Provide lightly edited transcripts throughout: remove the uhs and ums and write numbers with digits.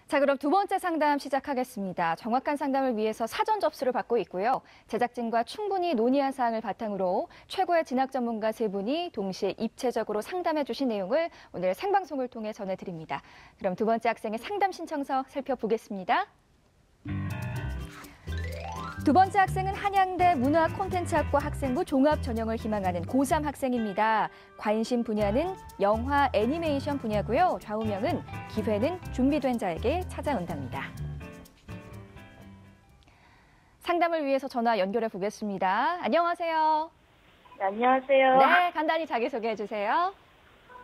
자, 그럼 두 번째 상담 시작하겠습니다. 정확한 상담을 위해서 사전 접수를 받고 있고요. 제작진과 충분히 논의한 사항을 바탕으로 최고의 진학 전문가 세 분이 동시에 입체적으로 상담해 주신 내용을 오늘 생방송을 통해 전해드립니다. 그럼 두 번째 학생의 상담 신청서 살펴보겠습니다. 두 번째 학생은 한양대 문화 콘텐츠학과 학생부 종합 전형을 희망하는 고3 학생입니다. 관심 분야는 영화 애니메이션 분야고요. 좌우명은 기회는 준비된 자에게 찾아온답니다. 상담을 위해서 전화 연결해 보겠습니다. 안녕하세요. 네, 안녕하세요. 네, 간단히 자기소개해 주세요.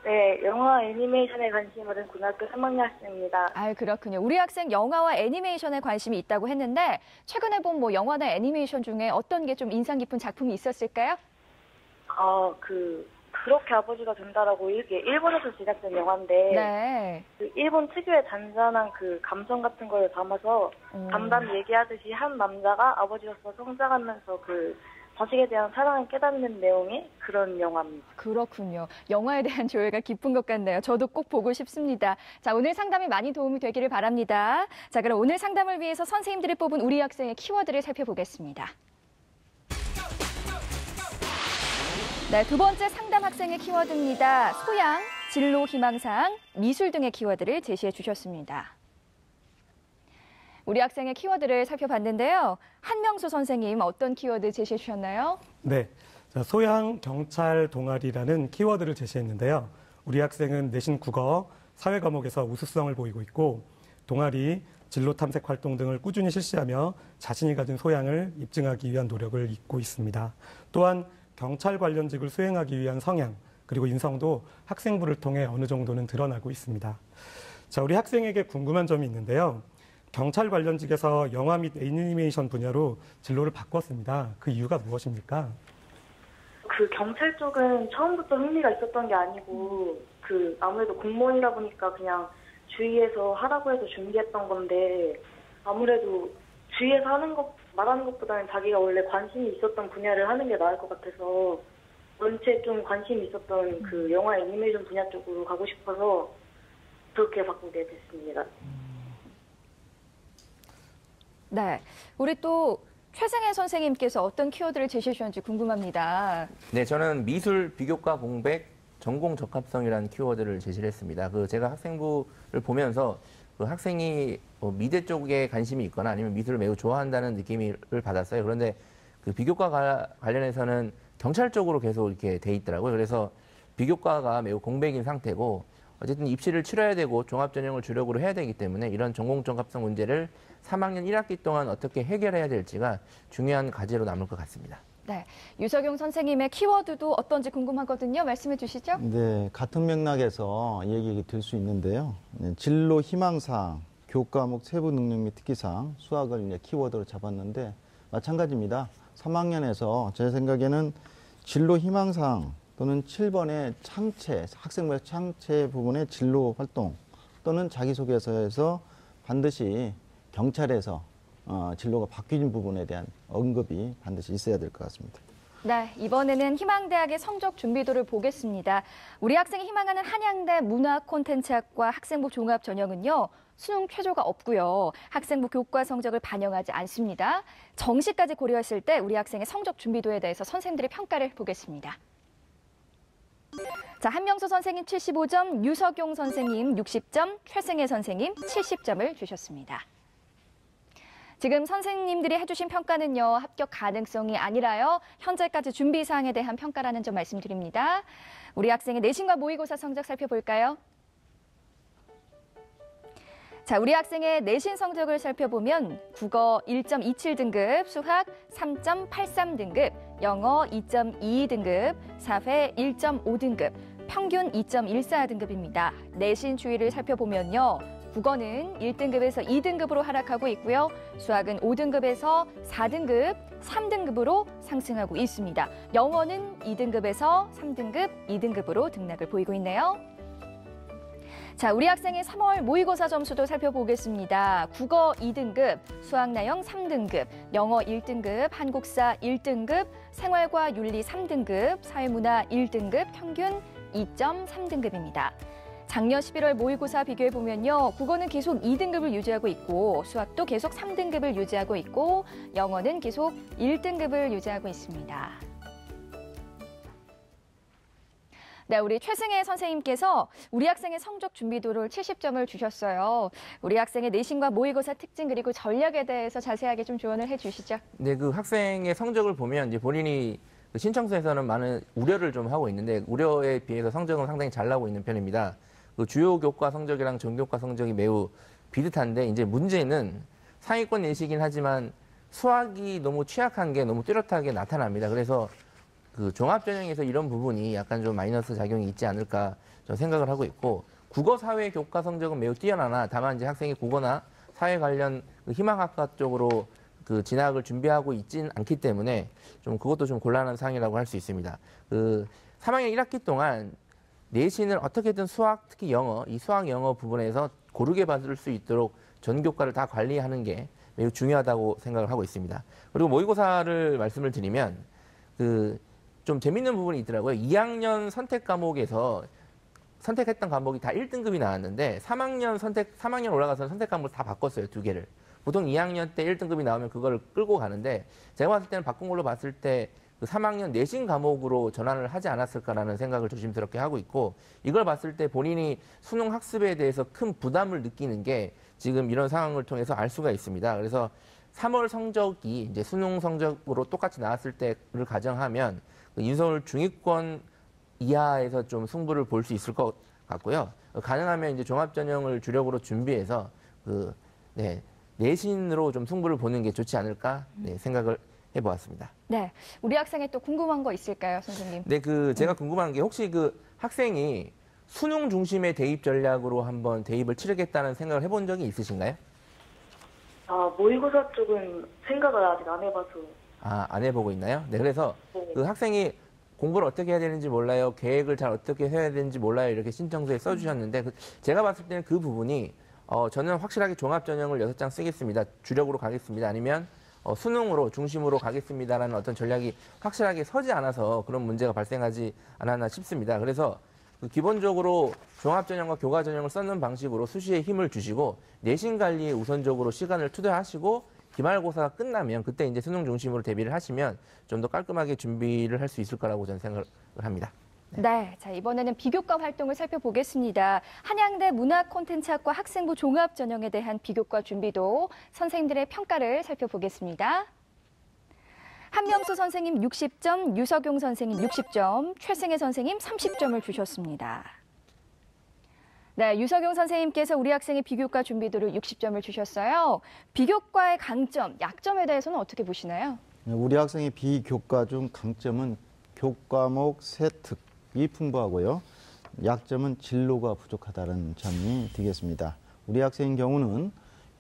네, 영화 애니메이션에 관심 있는 고등학교 3학년 학생입니다. 아, 그렇군요. 우리 학생 영화와 애니메이션에 관심이 있다고 했는데 최근에 본 영화나 애니메이션 중에 어떤 게 좀 인상 깊은 작품이 있었을까요? 그렇게 아버지가 된다라고 이게 일본에서 제작된 영화인데 네. 그 일본 특유의 잔잔한 그 감성 같은 걸 담아서 담담 얘기하듯이 한 남자가 아버지로서 성장하면서 그 자식에 대한 사랑을 깨닫는 내용의 그런 영화입니다. 그렇군요. 영화에 대한 조예가 깊은 것 같네요. 저도 꼭 보고 싶습니다. 자, 오늘 상담이 많이 도움이 되기를 바랍니다. 자, 그럼 오늘 상담을 위해서 선생님들이 뽑은 우리 학생의 키워드를 살펴보겠습니다. 네, 두 번째 상담 학생의 키워드입니다. 소양, 진로 희망사항, 미술 등의 키워드를 제시해 주셨습니다. 우리 학생의 키워드를 살펴봤는데요. 한명수 선생님 어떤 키워드 제시해 주셨나요? 네, 소양 경찰 동아리라는 키워드를 제시했는데요. 우리 학생은 내신 국어, 사회 과목에서 우수성을 보이고 있고 동아리, 진로 탐색 활동 등을 꾸준히 실시하며 자신이 가진 소양을 입증하기 위한 노력을 잇고 있습니다. 또한 경찰 관련직을 수행하기 위한 성향, 그리고 인성도 학생부를 통해 어느 정도는 드러나고 있습니다. 자, 우리 학생에게 궁금한 점이 있는데요. 경찰 관련직에서 영화 및 애니메이션 분야로 진로를 바꿨습니다. 그 이유가 무엇입니까? 그 경찰 쪽은 처음부터 흥미가 있었던 게 아니고 아무래도 공무원이다 보니까 그냥 주위에서 하라고 해서 준비했던 건데 아무래도 주위에서 말하는 것보다는 자기가 원래 관심이 있었던 분야를 하는 게 나을 것 같아서 원체 좀 관심이 있었던 그 영화 애니메이션 분야 쪽으로 가고 싶어서 그렇게 바꾸게 됐습니다. 네, 우리 또 최승혜 선생님께서 어떤 키워드를 제시해 주셨는지 궁금합니다. 네, 저는 미술 비교과 공백 전공 적합성이라는 키워드를 제시를 했습니다. 제가 학생부를 보면서 그 학생이 미대 쪽에 관심이 있거나 아니면 미술을 매우 좋아한다는 느낌을 받았어요. 그런데 그 비교과 관련해서는 경찰 쪽으로 계속 이렇게 돼 있더라고요. 그래서 비교과가 매우 공백인 상태고 어쨌든 입시를 치러야 되고 종합전형을 주력으로 해야 되기 때문에 이런 전공 적합성 문제를 3학년 1학기 동안 어떻게 해결해야 될지가 중요한 과제로 남을 것 같습니다. 네, 유석용 선생님의 키워드도 어떤지 궁금하거든요. 말씀해 주시죠. 네, 같은 맥락에서 얘기 들 수 있는데요. 네, 진로 희망사항, 교과목 세부 능력 및 특기사항, 수학을 이제 키워드로 잡았는데 마찬가지입니다. 3학년에서 제 생각에는 진로 희망사항 또는 7번의 창체, 학생부의 창체 부분의 진로 활동 또는 자기소개서에서 반드시 경찰에서 진로가 바뀐 부분에 대한 언급이 반드시 있어야 될 것 같습니다. 네, 이번에는 희망대학의 성적 준비도를 보겠습니다. 우리 학생이 희망하는 한양대 문화 콘텐츠학과 학생부 종합 전형은요. 수능 최저가 없고요. 학생부 교과 성적을 반영하지 않습니다. 정시까지 고려했을 때 우리 학생의 성적 준비도에 대해서 선생님들의 평가를 보겠습니다. 자, 한명수 선생님 75점, 유석용 선생님 60점, 최승혜 선생님 70점을 주셨습니다. 지금 선생님들이 해주신 평가는요, 합격 가능성이 아니라요, 현재까지 준비 사항에 대한 평가라는 점 말씀드립니다. 우리 학생의 내신과 모의고사 성적 살펴볼까요? 자, 우리 학생의 내신 성적을 살펴보면 국어 1.27등급, 수학 3.83등급, 영어 2.22등급, 사회 1.5등급, 평균 2.14등급입니다. 내신 추이를 살펴보면요. 국어는 1등급에서 2등급으로 하락하고 있고요. 수학은 5등급에서 4등급, 3등급으로 상승하고 있습니다. 영어는 2등급에서 3등급, 2등급으로 등락을 보이고 있네요. 자, 우리 학생의 3월 모의고사 점수도 살펴보겠습니다. 국어 2등급, 수학나영 3등급, 영어 1등급, 한국사 1등급, 생활과 윤리 3등급, 사회문화 1등급, 평균 2.3등급입니다. 작년 11월 모의고사 비교해 보면요. 국어는 계속 2등급을 유지하고 있고 수학도 계속 3등급을 유지하고 있고 영어는 계속 1등급을 유지하고 있습니다. 네, 우리 최승혜 선생님께서 우리 학생의 성적 준비도를 70점을 주셨어요. 우리 학생의 내신과 모의고사 특징 그리고 전략에 대해서 자세하게 좀 조언을 해주시죠. 네, 그 학생의 성적을 보면 이제 본인이 그 신청서에서는 많은 우려를 좀 하고 있는데 우려에 비해서 성적은 상당히 잘 나오고 있는 편입니다. 그 주요 교과 성적이랑 전교과 성적이 매우 비슷한데 이제 문제는 상위권 내시긴 하지만 수학이 너무 취약한 게 너무 뚜렷하게 나타납니다. 그래서 그 종합전형에서 이런 부분이 약간 좀 마이너스 작용이 있지 않을까 저는 생각을 하고 있고 국어 사회 교과 성적은 매우 뛰어나나 다만 이제 학생이 국어나 사회 관련 그 희망학과 쪽으로 그 진학을 준비하고 있진 않기 때문에 좀 그것도 좀 곤란한 상황이라고 할 수 있습니다. 그 3학년 1학기 동안 내신을 어떻게든 수학, 특히 영어, 이 수학 영어 부분에서 고르게 받을 수 있도록 전 교과를 다 관리하는 게 매우 중요하다고 생각을 하고 있습니다. 그리고 모의고사를 말씀을 드리면 그 좀 재밌는 부분이 있더라고요. 2학년 선택 과목에서 선택했던 과목이 다 1등급이 나왔는데 3학년 올라가서 선택 과목을 다 바꿨어요. 2개를. 보통 2학년 때 1등급이 나오면 그거를 끌고 가는데 제가 봤을 때는 바꾼 걸로 봤을 때 그 3학년 내신 과목으로 전환을 하지 않았을까라는 생각을 조심스럽게 하고 있고 이걸 봤을 때 본인이 수능 학습에 대해서 큰 부담을 느끼는 게 지금 이런 상황을 통해서 알 수가 있습니다. 그래서 3월 성적이 이제 수능 성적으로 똑같이 나왔을 때를 가정하면 그 인서울 중위권 이하에서 좀 승부를 볼 수 있을 것 같고요. 가능하면 이제 종합전형을 주력으로 준비해서 그 내신으로 좀 승부를 보는 게 좋지 않을까 생각을 해보았습니다. 네, 우리 학생이 또 궁금한 거 있을까요, 선생님? 네, 그 제가 궁금한 게 혹시 그 학생이 수능 중심의 대입 전략으로 한번 대입을 치르겠다는 생각을 해본 적이 있으신가요? 모의고사 쪽은 생각을 아직 안 해봐서. 안 해보고 있나요? 네, 그래서 네. 그 학생이 공부를 어떻게 해야 되는지 몰라요. 계획을 잘 어떻게 해야 되는지 몰라요. 이렇게 신청서에 써주셨는데 제가 봤을 때는 그 부분이 저는 확실하게 종합전형을 6장 쓰겠습니다. 주력으로 가겠습니다. 아니면 수능으로 중심으로 가겠습니다라는 어떤 전략이 확실하게 서지 않아서 그런 문제가 발생하지 않았나 싶습니다. 그래서 기본적으로 종합전형과 교과전형을 썼는 방식으로 수시에 힘을 주시고 내신 관리에 우선적으로 시간을 투자하시고 기말고사가 끝나면 그때 이제 수능 중심으로 대비를 하시면 좀 더 깔끔하게 준비를 할 수 있을 거라고 저는 생각을 합니다. 네, 자 이번에는 비교과 활동을 살펴보겠습니다. 한양대 문화 콘텐츠학과 학생부 종합 전형에 대한 비교과 준비도 선생님들의 평가를 살펴보겠습니다. 한명수 선생님 60점, 유석용 선생님 60점, 최승혜 선생님 30점을 주셨습니다. 네, 유석용 선생님께서 우리 학생의 비교과 준비도를 60점을 주셨어요. 비교과의 강점, 약점에 대해서는 어떻게 보시나요? 우리 학생의 비교과 중 강점은 교과목 세특이 풍부하고요. 약점은 진로가 부족하다는 점이 되겠습니다. 우리 학생의 경우는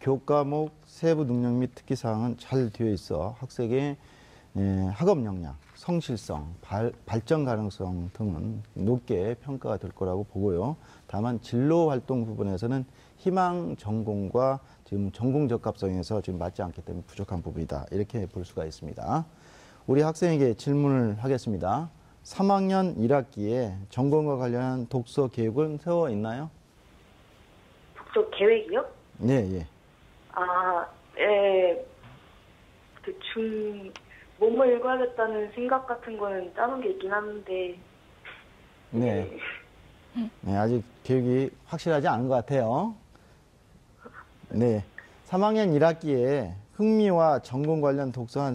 교과목 세부 능력 및 특기사항은 잘 되어 있어 학생의 학업 역량, 성실성, 발전 가능성 등은 높게 평가가 될 거라고 보고요. 다만 진로 활동 부분에서는 희망 전공과 지금 전공 적합성에서 지금 맞지 않기 때문에 부족한 부분이다. 이렇게 볼 수가 있습니다. 우리 학생에게 질문을 하겠습니다. 3학년 1학기에 전공과 관련한 독서 계획은 세워 있나요? 독서 계획이요? 네, 예. 네. 뭐뭐 읽어야겠다는 생각 같은 거는 짜놓은 게 있긴 한데. 네. 네, 아직 계획이 확실하지 않은 것 같아요. 네. 3학년 1학기에 흥미와 전공 관련 독서 한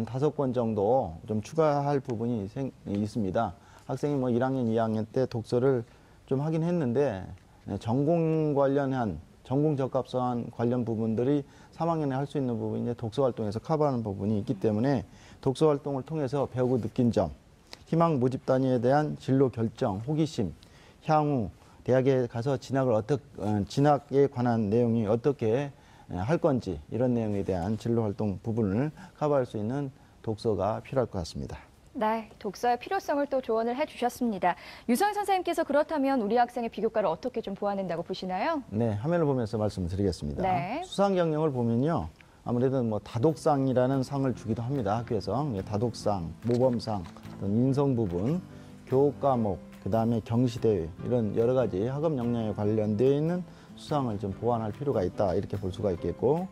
5권 정도 좀 추가할 부분이 있습니다. 학생이 1학년, 2학년 때 독서를 좀 하긴 했는데, 전공 관련한, 전공 적합성 관련 부분들이 3학년에 할 수 있는 부분이 이제 독서 활동에서 커버하는 부분이 있기 때문에 독서 활동을 통해서 배우고 느낀 점, 희망 모집 단위에 대한 진로 결정, 호기심, 향후 대학에 가서 진학에 관한 내용이 어떻게 할 건지 이런 내용에 대한 진로 활동 부분을 커버할 수 있는 독서가 필요할 것 같습니다. 네, 독서의 필요성을 또 조언을 해주셨습니다. 유성 선생님께서 그렇다면 우리 학생의 비교과를 어떻게 좀 보완한다고 보시나요? 네, 화면을 보면서 말씀드리겠습니다. 네. 수상 경력을 보면요. 아무래도 다독상이라는 상을 주기도 합니다. 학교에서. 다독상, 모범상, 인성 부분, 교과목, 그다음에 경시대회 이런 여러 가지 학업 역량에 관련되어 있는 수상을 좀 보완할 필요가 있다 이렇게 볼 수가 있겠고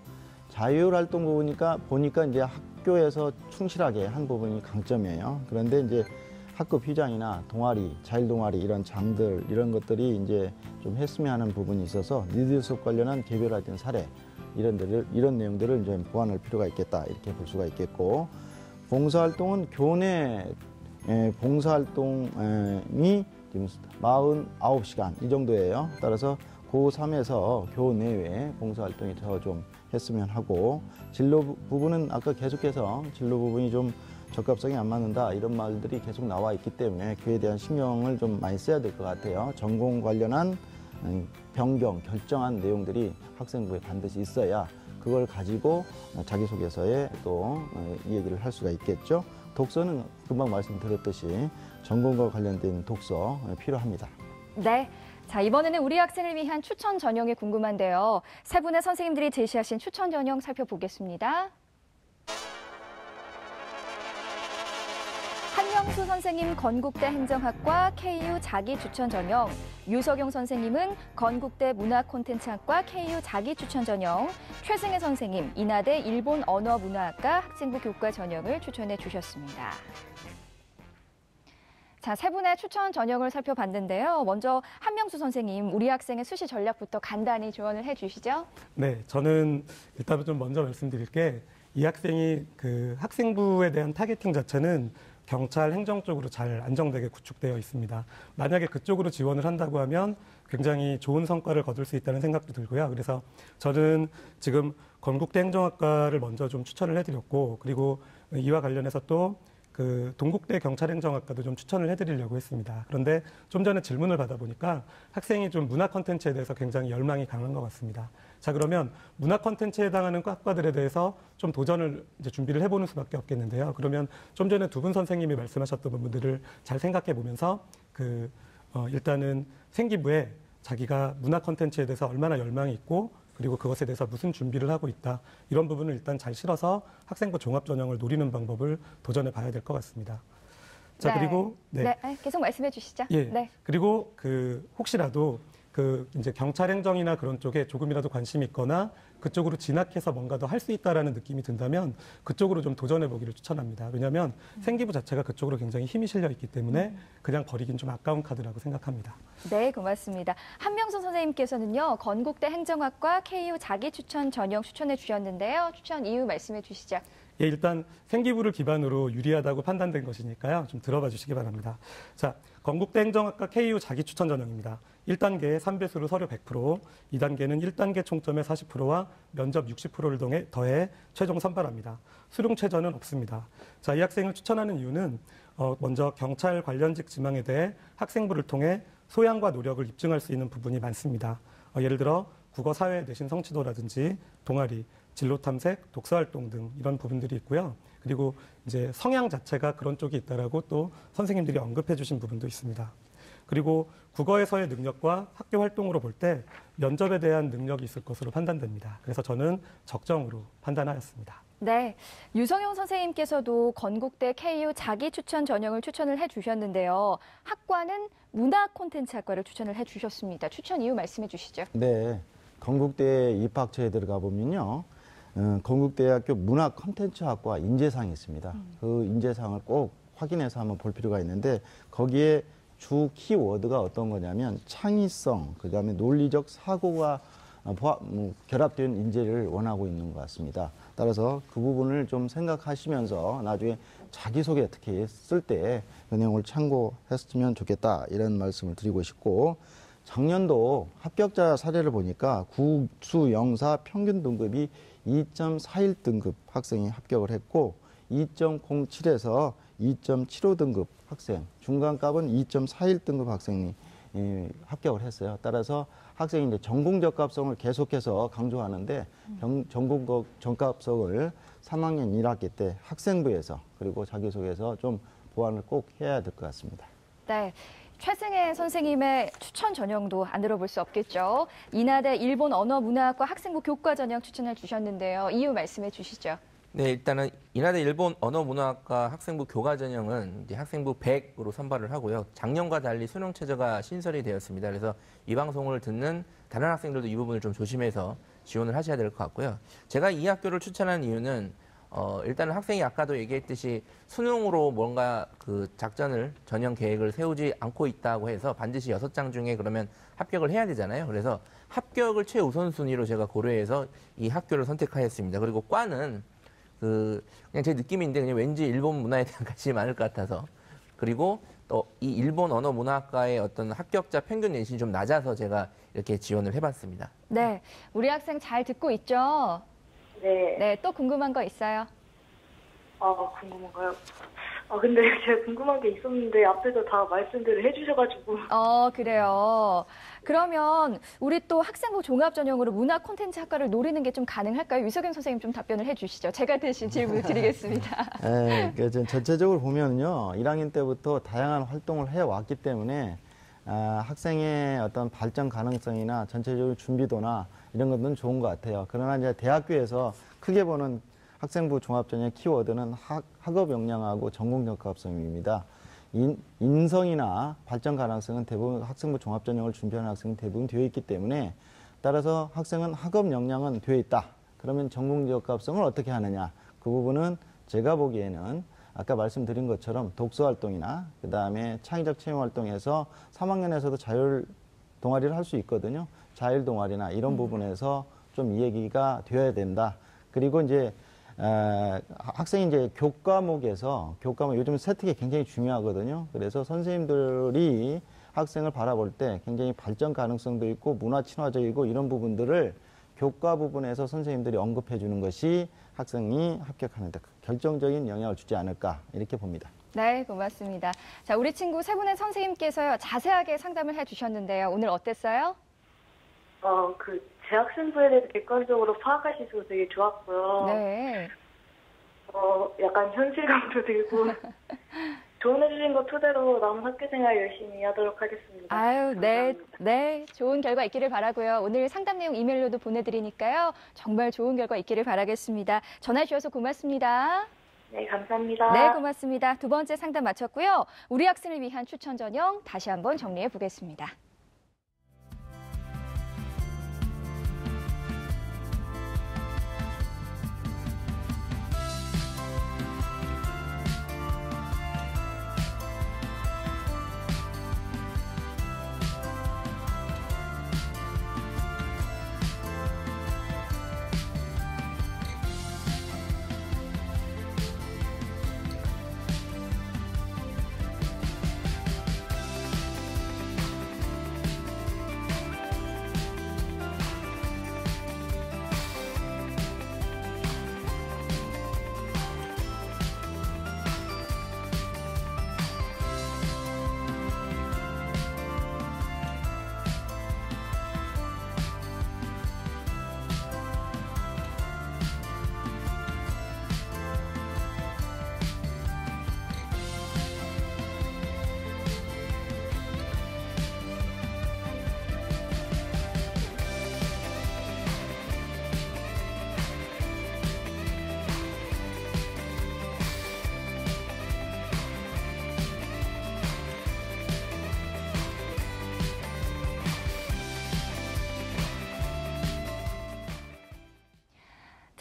자율활동 보니까 이제 학교에서 충실하게 한 부분이 강점이에요. 그런데 이제 학급 휴장이나 동아리, 자율동아리 이런 장들 이런 것들이 이제 좀 했으면 하는 부분이 있어서 리더십 관련한 개별화된 사례 이런 내용들을 이제 보완할 필요가 있겠다 이렇게 볼 수가 있겠고 봉사활동은 교내 봉사활동이 지금 49시간 이 정도예요. 따라서 고3에서 교내외 봉사활동이 더 좀 했으면 하고 진로 부분은 아까 계속해서 진로 부분이 좀 적합성이 안 맞는다 이런 말들이 계속 나와 있기 때문에 그에 대한 신경을 좀 많이 써야 될 것 같아요. 전공 관련한 변경, 결정한 내용들이 학생부에 반드시 있어야 그걸 가지고 자기소개서에 또 이 얘기를 할 수가 있겠죠. 독서는 금방 말씀드렸듯이 전공과 관련된 독서 필요합니다. 네. 자, 이번에는 우리 학생을 위한 추천 전형이 궁금한데요. 세 분의 선생님들이 제시하신 추천 전형 살펴보겠습니다. 한명수 선생님 건국대 행정학과 KU 자기 추천 전형, 유석용 선생님은 건국대 문화콘텐츠학과 KU 자기 추천 전형, 최승혜 선생님 인하대 일본 언어 문화학과 학생부 교과 전형을 추천해 주셨습니다. 자, 세 분의 추천 전형을 살펴봤는데요. 먼저 한명수 선생님, 우리 학생의 수시 전략부터 간단히 조언을 해주시죠. 네, 저는 일단 좀 먼저 말씀드릴 게 이 학생이 그 학생부에 대한 타겟팅 자체는 경찰 행정 쪽으로 잘 안정되게 구축되어 있습니다. 만약에 그쪽으로 지원을 한다고 하면 굉장히 좋은 성과를 거둘 수 있다는 생각도 들고요. 그래서 저는 지금 건국대 행정학과를 먼저 좀 추천을 해드렸고, 그리고 이와 관련해서 또 그 동국대 경찰행정학과도 좀 추천을 해드리려고 했습니다. 그런데 좀 전에 질문을 받아보니까 학생이 좀 문화 콘텐츠에 대해서 굉장히 열망이 강한 것 같습니다. 자, 그러면 문화 콘텐츠에 해당하는 학과들에 대해서 좀 도전을 이제 준비를 해보는 수밖에 없겠는데요. 그러면 좀 전에 두 분 선생님이 말씀하셨던 부분들을 잘 생각해 보면서 일단은 생기부에 자기가 문화 콘텐츠에 대해서 얼마나 열망이 있고 그리고 그것에 대해서 무슨 준비를 하고 있다. 이런 부분을 일단 잘 실어서 학생부 종합 전형을 노리는 방법을 도전해 봐야 될 것 같습니다. 자, 네. 그리고 네, 계속 말씀해 주시죠. 예. 네. 그리고 혹시라도 이제 경찰 행정이나 그런 쪽에 조금이라도 관심이 있거나 그쪽으로 진학해서 뭔가 더 할 수 있다라는 느낌이 든다면 그쪽으로 좀 도전해 보기를 추천합니다. 왜냐하면 생기부 자체가 그쪽으로 굉장히 힘이 실려 있기 때문에 그냥 버리긴 좀 아까운 카드라고 생각합니다. 네, 고맙습니다. 한명수 선생님께서는요, 건국대 행정학과 KU 자기 추천 전형 추천해 주셨는데요. 추천 이유 말씀해 주시죠. 예, 일단 생기부를 기반으로 유리하다고 판단된 것이니까요. 좀 들어봐 주시기 바랍니다. 자, 건국대 행정학과 KU 자기 추천 전형입니다. 1단계에 3배수로 서류 100%, 2단계는 1단계 총점의 40%와 면접 60%를 더해 최종 선발합니다. 수능 최저는 없습니다. 자, 이 학생을 추천하는 이유는 먼저 경찰 관련직 지망에 대해 학생부를 통해 소양과 노력을 입증할 수 있는 부분이 많습니다. 예를 들어 국어, 사회, 내신 성취도라든지 동아리, 진로 탐색, 독서 활동 등 이런 부분들이 있고요. 그리고 이제 성향 자체가 그런 쪽이 있다라고 또 선생님들이 언급해 주신 부분도 있습니다. 그리고 국어에서의 능력과 학교 활동으로 볼 때 면접에 대한 능력이 있을 것으로 판단됩니다. 그래서 저는 적정으로 판단하였습니다. 네, 유성용 선생님께서도 건국대 KU 자기 추천 전형을 추천을 해주셨는데요. 학과는 문화 콘텐츠 학과를 추천을 해주셨습니다. 추천 이유 말씀해 주시죠. 네, 건국대 입학처에 들어가 보면요. 건국대학교 문화 콘텐츠학과 인재상이 있습니다. 그 인재상을 꼭 확인해서 한번 볼 필요가 있는데 거기에 주 키워드가 어떤 거냐면 창의성, 그다음에 논리적 사고가 결합된 인재를 원하고 있는 것 같습니다. 따라서 그 부분을 좀 생각하시면서 나중에 자기소개 특히 했을 때 그 내용을 참고했으면 좋겠다 이런 말씀을 드리고 싶고 작년도 합격자 사례를 보니까 국수 영사 평균 등급이 2.41 등급 학생이 합격을 했고 2.07에서 2.75 등급 학생, 중간값은 2.41 등급 학생이 합격을 했어요. 따라서 학생이 이제 전공 적합성을 계속해서 강조하는데 전공 적합성을 3학년 1학기 때 학생부에서 그리고 자기소개서 좀 보완을 꼭 해야 될 것 같습니다. 네. 최승혜 선생님의 추천 전형도 안 들어볼 수 없겠죠. 인하대 일본 언어 문화학과 학생부 교과 전형 추천해 주셨는데요. 이유 말씀해 주시죠. 네, 일단은 인하대 일본 언어문화학과 학생부 교과 전형은 이제 학생부 100으로 선발을 하고요. 작년과 달리 수능 최저가 신설이 되었습니다. 그래서 이 방송을 듣는 다른 학생들도 이 부분을 좀 조심해서 지원을 하셔야 될 것 같고요. 제가 이 학교를 추천한 이유는 일단은 학생이 아까도 얘기했듯이 수능으로 뭔가 그 작전을 전형 계획을 세우지 않고 있다고 해서 반드시 6장 중에 그러면 합격을 해야 되잖아요. 그래서 합격을 최우선순위로 제가 고려해서 이 학교를 선택하였습니다. 그리고 과는 그냥 제 느낌인데 그냥 왠지 일본 문화에 대한 관심이 많을 것 같아서 그리고 또 이 일본 언어 문화학과의 어떤 합격자 평균 내신이 좀 낮아서 제가 이렇게 지원을 해봤습니다. 네, 우리 학생 잘 듣고 있죠? 네. 네, 또 궁금한 거 있어요? 궁금한가요? 근데 제가 궁금한 게 있었는데 앞에서 다 말씀들을 해주셔가지고. 그래요. 그러면 우리 또 학생부 종합 전형으로 문화 콘텐츠 학과를 노리는 게 좀 가능할까요? 유석윤 선생님 좀 답변을 해주시죠. 제가 대신 질문을 드리겠습니다. 네, 전체적으로 보면요, 1학년 때부터 다양한 활동을 해왔기 때문에 학생의 어떤 발전 가능성이나 전체적으로 준비도나 이런 것들은 좋은 것 같아요. 그러나 이제 대학교에서 크게 보는 학생부 종합전형 키워드는 학업 역량하고 전공 적합성입니다. 인성이나 발전 가능성은 대부분 학생부 종합전형을 준비하는 학생은 대부분 되어 있기 때문에 따라서 학생은 학업 역량은 되어 있다. 그러면 전공 적합성을 어떻게 하느냐? 그 부분은 제가 보기에는 아까 말씀드린 것처럼 독서 활동이나 그 다음에 창의적 체험 활동에서 3학년에서도 자율 동아리를 할 수 있거든요. 자율 동아리나 이런 부분에서 좀 이 얘기가 되어야 된다. 그리고 이제 학생이 이제 교과목에서 요즘 세특이 굉장히 중요하거든요. 그래서 선생님들이 학생을 바라볼 때 굉장히 발전 가능성도 있고 문화 친화적이고 이런 부분들을 교과 부분에서 선생님들이 언급해 주는 것이 학생이 합격하는 데 결정적인 영향을 주지 않을까 이렇게 봅니다. 네, 고맙습니다. 자, 우리 친구 세 분의 선생님께서요, 자세하게 상담을 해주셨는데요. 오늘 어땠어요? 제 학생부에 대해서 객관적으로 파악할 수 있어서 되게 좋았고요. 네. 약간 현실감도 들고 조언해주신 것 토대로 남은 학교생활 열심히 하도록 하겠습니다. 아유, 네, 감사합니다. 네. 좋은 결과 있기를 바라고요. 오늘 상담 내용 이메일로도 보내드리니까요. 정말 좋은 결과 있기를 바라겠습니다. 전화 주셔서 고맙습니다. 네, 감사합니다. 네, 고맙습니다. 두 번째 상담 마쳤고요. 우리 학생을 위한 추천 전형 다시 한번 정리해 보겠습니다.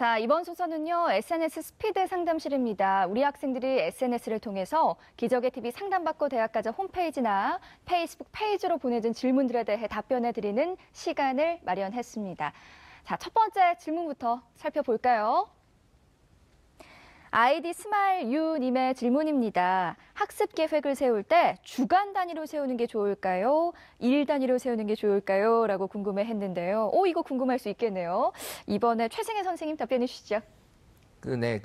자, 이번 순서는요, SNS 스피드 상담실입니다. 우리 학생들이 SNS를 통해서 기적의 TV 상담받고 대학가자 홈페이지나 페이스북 페이지로 보내준 질문들에 대해 답변해드리는 시간을 마련했습니다. 자, 첫 번째 질문부터 살펴볼까요? 아이디 스마일유님의 질문입니다. 학습 계획을 세울 때 주간 단위로 세우는 게 좋을까요? 일 단위로 세우는 게 좋을까요? 라고 궁금해했는데요. 이거 궁금할 수 있겠네요. 이번에 최승혜 선생님 답변해 주시죠.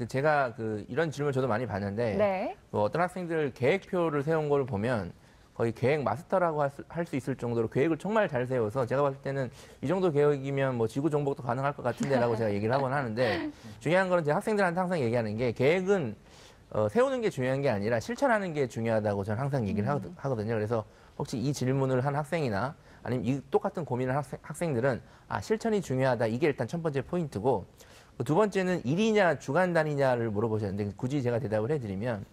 제가 이런 질문 저도 많이 봤는데 네. 어떤 학생들 계획표를 세운 걸 보면 거의 계획 마스터라고 할 수 있을 정도로 계획을 정말 잘 세워서 제가 봤을 때는 이 정도 계획이면 뭐 지구 정복도 가능할 것 같은데라고 제가 얘기를 하곤 하는데 중요한 거는 제 학생들한테 항상 얘기하는 게 계획은 세우는 게 중요한 게 아니라 실천하는 게 중요하다고 저는 항상 얘기를 하거든요. 그래서 혹시 이 질문을 한 학생이나 아니면 이 똑같은 고민을 한 학생들은 실천이 중요하다. 이게 일단 첫 번째 포인트고 두 번째는 일이냐 주간 단위냐를 물어보셨는데 굳이 제가 대답을 해드리면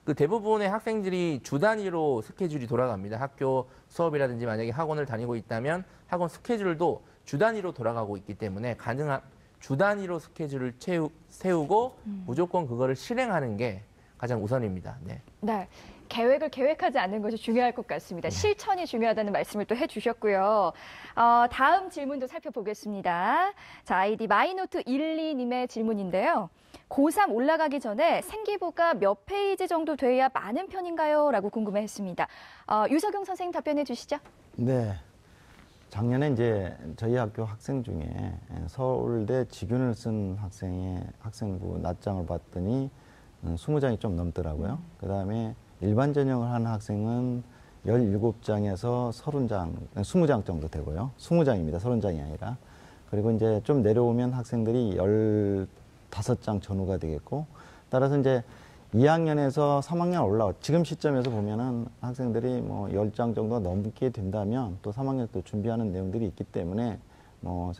그 대부분의 학생들이 주 단위로 스케줄이 돌아갑니다. 학교 수업이라든지 만약에 학원을 다니고 있다면 학원 스케줄도 주 단위로 돌아가고 있기 때문에 가능한 주 단위로 스케줄을 세우고 무조건 그거를 실행하는 게 가장 우선입니다. 네. 네. 계획을 계획하지 않는 것이 중요할 것 같습니다. 실천이 중요하다는 말씀을 또 해주셨고요. 다음 질문도 살펴보겠습니다. 자, 아이디 마이노트 12님의 질문인데요. 고3 올라가기 전에 생기부가 몇 페이지 정도 돼야 많은 편인가요? 라고 궁금해했습니다. 유석영 선생님 답변해 주시죠. 네. 작년에 이제 저희 학교 학생 중에 서울대 직윤을 쓴 학생의 학생부 낱장을 봤더니 20장이 좀 넘더라고요. 그다음에 일반 전형을 하는 학생은 17장에서 30장, 20장 정도 되고요. 20장입니다. 30장이 아니라. 그리고 이제 좀 내려오면 학생들이 15장 전후가 되겠고, 따라서 이제 2학년에서 3학년 올라와, 지금 시점에서 보면은 학생들이 뭐 10장 정도 넘게 된다면 또 3학년 또 준비하는 내용들이 있기 때문에 뭐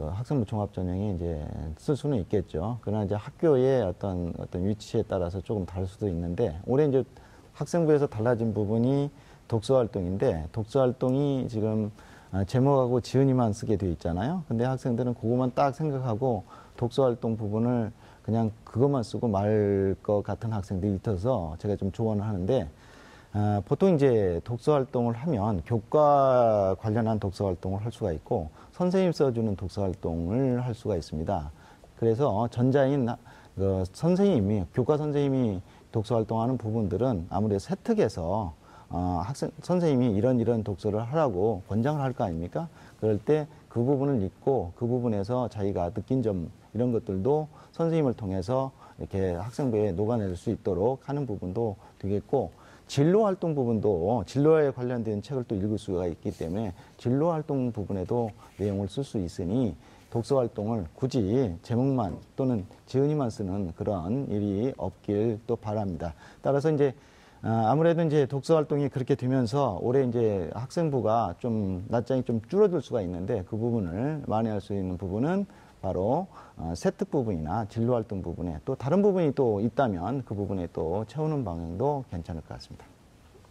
학생부 종합 전형에 이제 쓸 수는 있겠죠. 그러나 이제 학교의 어떤 위치에 따라서 조금 다를 수도 있는데, 올해 이제 학생부에서 달라진 부분이 독서 활동인데, 독서 활동이 지금 제목하고 지은이만 쓰게 되어 있잖아요. 근데 학생들은 그것만 딱 생각하고 독서 활동 부분을 그냥 그것만 쓰고 말 것 같은 학생들이 있어서 제가 좀 조언을 하는데, 보통 이제 독서 활동을 하면 교과 관련한 독서 활동을 할 수가 있고 선생님 써주는 독서 활동을 할 수가 있습니다. 그래서 전자인 선생님이, 교과 선생님이 독서 활동하는 부분들은 아무래도 세특에서 선생님이 이런 독서를 하라고 권장을 할 거 아닙니까? 그럴 때 그 부분을 읽고 그 부분에서 자기가 느낀 점 이런 것들도 선생님을 통해서 이렇게 학생부에 녹아낼 수 있도록 하는 부분도 되겠고, 진로활동 부분도 진로에 관련된 책을 또 읽을 수가 있기 때문에 진로활동 부분에도 내용을 쓸 수 있으니 독서활동을 굳이 제목만 또는 지은이만 쓰는 그런 일이 없길 또 바랍니다. 따라서 이제 아무래도 이제 독서활동이 그렇게 되면서 올해 이제 학생부가 좀 낱장이 좀 줄어들 수가 있는데, 그 부분을 만회할 수 있는 부분은 바로 세특 부분이나 진로활동 부분에 또 다른 부분이 또 있다면 그 부분에 또 채우는 방향도 괜찮을 것 같습니다.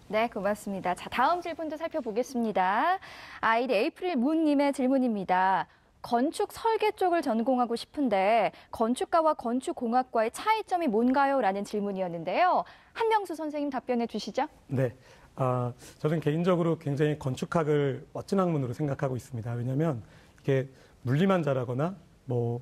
네, 고맙습니다. 자, 다음 질문도 살펴보겠습니다. 아이디 에이프릴 문님의 질문입니다. 건축 설계 쪽을 전공하고 싶은데 건축가와 건축공학과의 차이점이 뭔가요? 라는 질문이었는데요. 한명수 선생님 답변해 주시죠. 네. 저는 개인적으로 굉장히 건축학을 멋진 학문으로 생각하고 있습니다. 왜냐하면 이게 물리만 잘하거나 뭐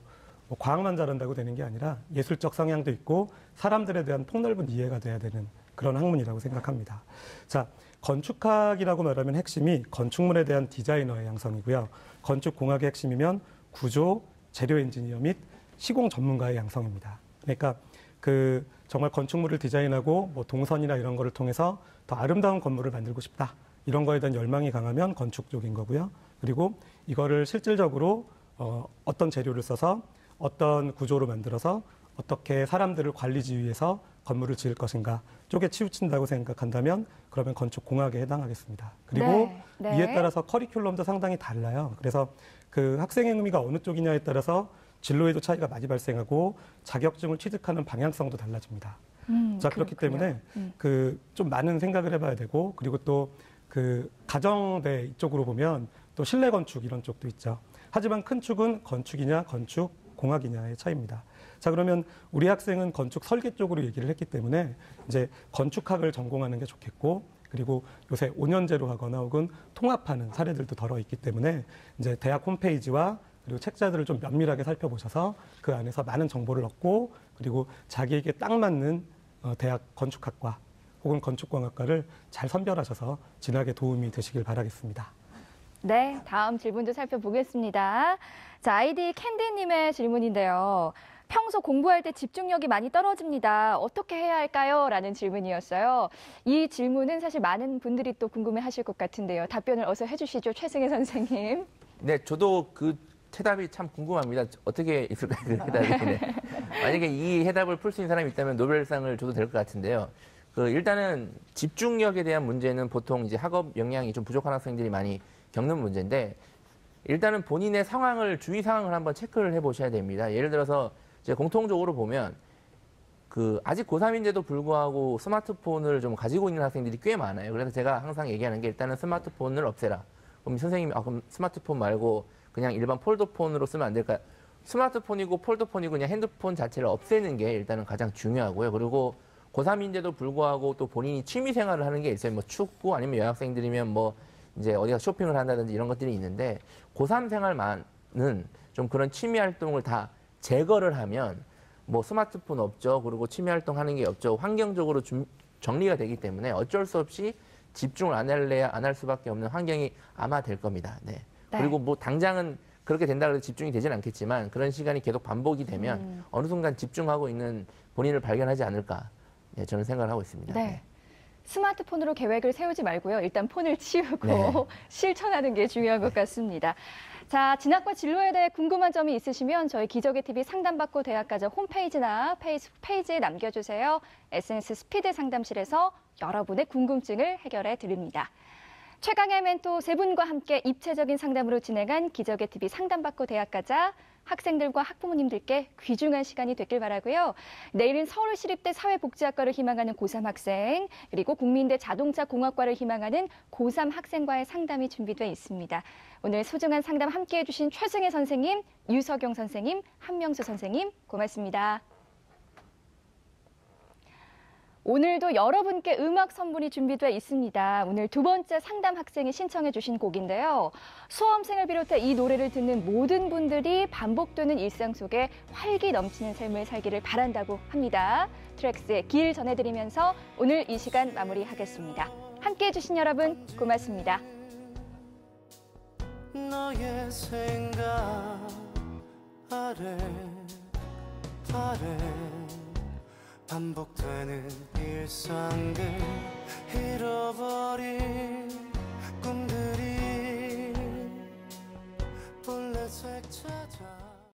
과학만 잘한다고 되는 게 아니라 예술적 성향도 있고 사람들에 대한 폭넓은 이해가 돼야 되는 그런 학문이라고 생각합니다. 자, 건축학이라고 말하면 핵심이 건축물에 대한 디자이너의 양성이고요. 건축공학의 핵심이면 구조, 재료 엔지니어 및 시공 전문가의 양성입니다. 그러니까 정말 건축물을 디자인하고 뭐 동선이나 이런 거를 통해서 더 아름다운 건물을 만들고 싶다. 이런 거에 대한 열망이 강하면 건축 쪽인 거고요. 그리고 이거를 실질적으로 어떤 재료를 써서 어떤 구조로 만들어서 어떻게 사람들을 관리 지휘해서 건물을 지을 것인가 쪽에 치우친다고 생각한다면 그러면 건축공학에 해당하겠습니다. 그리고 네. 이에 따라서 커리큘럼도 상당히 달라요. 그래서 그 학생의 의미가 어느 쪽이냐에 따라서 진로에도 차이가 많이 발생하고 자격증을 취득하는 방향성도 달라집니다. 자, 그렇기 때문에 좀 많은 생각을 해봐야 되고, 그리고 또 가정대 이쪽으로 보면 또 실내 건축 이런 쪽도 있죠. 하지만 큰 축은 건축이냐 건축공학이냐의 차이입니다. 자, 그러면 우리 학생은 건축 설계 쪽으로 얘기를 했기 때문에 이제 건축학을 전공하는 게 좋겠고, 그리고 요새 5년제로 하거나 혹은 통합하는 사례들도 덜어 있기 때문에 이제 대학 홈페이지와 그리고 책자들을 좀 면밀하게 살펴보셔서 그 안에서 많은 정보를 얻고, 그리고 자기에게 딱 맞는 대학 건축학과 혹은 건축공학과를 잘 선별하셔서 진학에 도움이 되시길 바라겠습니다. 네, 다음 질문도 살펴보겠습니다. 자, 아이디 캔디님의 질문인데요. 평소 공부할 때 집중력이 많이 떨어집니다. 어떻게 해야 할까요? 라는 질문이었어요. 이 질문은 사실 많은 분들이 또 궁금해하실 것 같은데요. 답변을 어서 해주시죠, 최승혜 선생님. 네, 저도 그 해답이 참 궁금합니다. 어떻게 있을까요, 그 해답이. 네. 만약에 이 해답을 풀 수 있는 사람이 있다면 노벨상을 줘도 될 것 같은데요. 일단은 집중력에 대한 문제는 보통 이제 학업 역량이 좀 부족한 학생들이 많이 겪는 문제인데, 일단은 본인의 상황을, 주위 상황을 한번 체크를 해보셔야 됩니다. 예를 들어서 이제 공통적으로 보면 아직 고3인데도 불구하고 스마트폰을 좀 가지고 있는 학생들이 꽤 많아요. 그래서 제가 항상 얘기하는 게 일단은 스마트폰을 없애라. 그럼 선생님이 그럼 스마트폰 말고 그냥 일반 폴더폰으로 쓰면 안 될까요? 스마트폰이고 폴더폰이고 그냥 핸드폰 자체를 없애는 게 일단은 가장 중요하고요. 그리고 고3인데도 불구하고 또 본인이 취미 생활을 하는 게 있어요. 뭐 축구 아니면 여학생들이면 뭐 이제 어디가 쇼핑을 한다든지 이런 것들이 있는데 고3 생활만은 좀 그런 취미 활동을 다 제거를 하면 뭐 스마트폰 없죠. 그리고 취미 활동하는 게 없죠. 환경적으로 정리가 되기 때문에 어쩔 수 없이 집중을 안 할 수밖에 없는 환경이 아마 될 겁니다. 네. 네. 그리고 뭐 당장은 그렇게 된다 해서 집중이 되진 않겠지만 그런 시간이 계속 반복이 되면 어느 순간 집중하고 있는 본인을 발견하지 않을까. 네, 저는 생각을 하고 있습니다. 네. 네. 스마트폰으로 계획을 세우지 말고요. 일단 폰을 치우고 네. 실천하는 게 중요한 것 같습니다. 자, 진학과 진로에 대해 궁금한 점이 있으시면 저희 기적의 TV 상담받고 대학가자 홈페이지나 페이스북 페이지에 남겨주세요. SNS 스피드 상담실에서 여러분의 궁금증을 해결해 드립니다. 최강의 멘토 세 분과 함께 입체적인 상담으로 진행한 기적의 TV 상담받고 대학가자, 학생들과 학부모님들께 귀중한 시간이 됐길 바라고요. 내일은 서울시립대 사회복지학과를 희망하는 고3 학생, 그리고 국민대 자동차공학과를 희망하는 고3 학생과의 상담이 준비되어 있습니다. 오늘 소중한 상담 함께해 주신 최승혜 선생님, 유석용 선생님, 한명수 선생님 고맙습니다. 오늘도 여러분께 음악 선물이 준비되어 있습니다. 오늘 두 번째 상담 학생이 신청해 주신 곡인데요. 수험생을 비롯해 이 노래를 듣는 모든 분들이 반복되는 일상 속에 활기 넘치는 삶을 살기를 바란다고 합니다. 트랙스의 길 전해드리면서 오늘 이 시간 마무리하겠습니다. 함께해 주신 여러분 고맙습니다. 너의 생각 아래 반복되는 일상들 잃어버린 꿈들이 본래색 찾아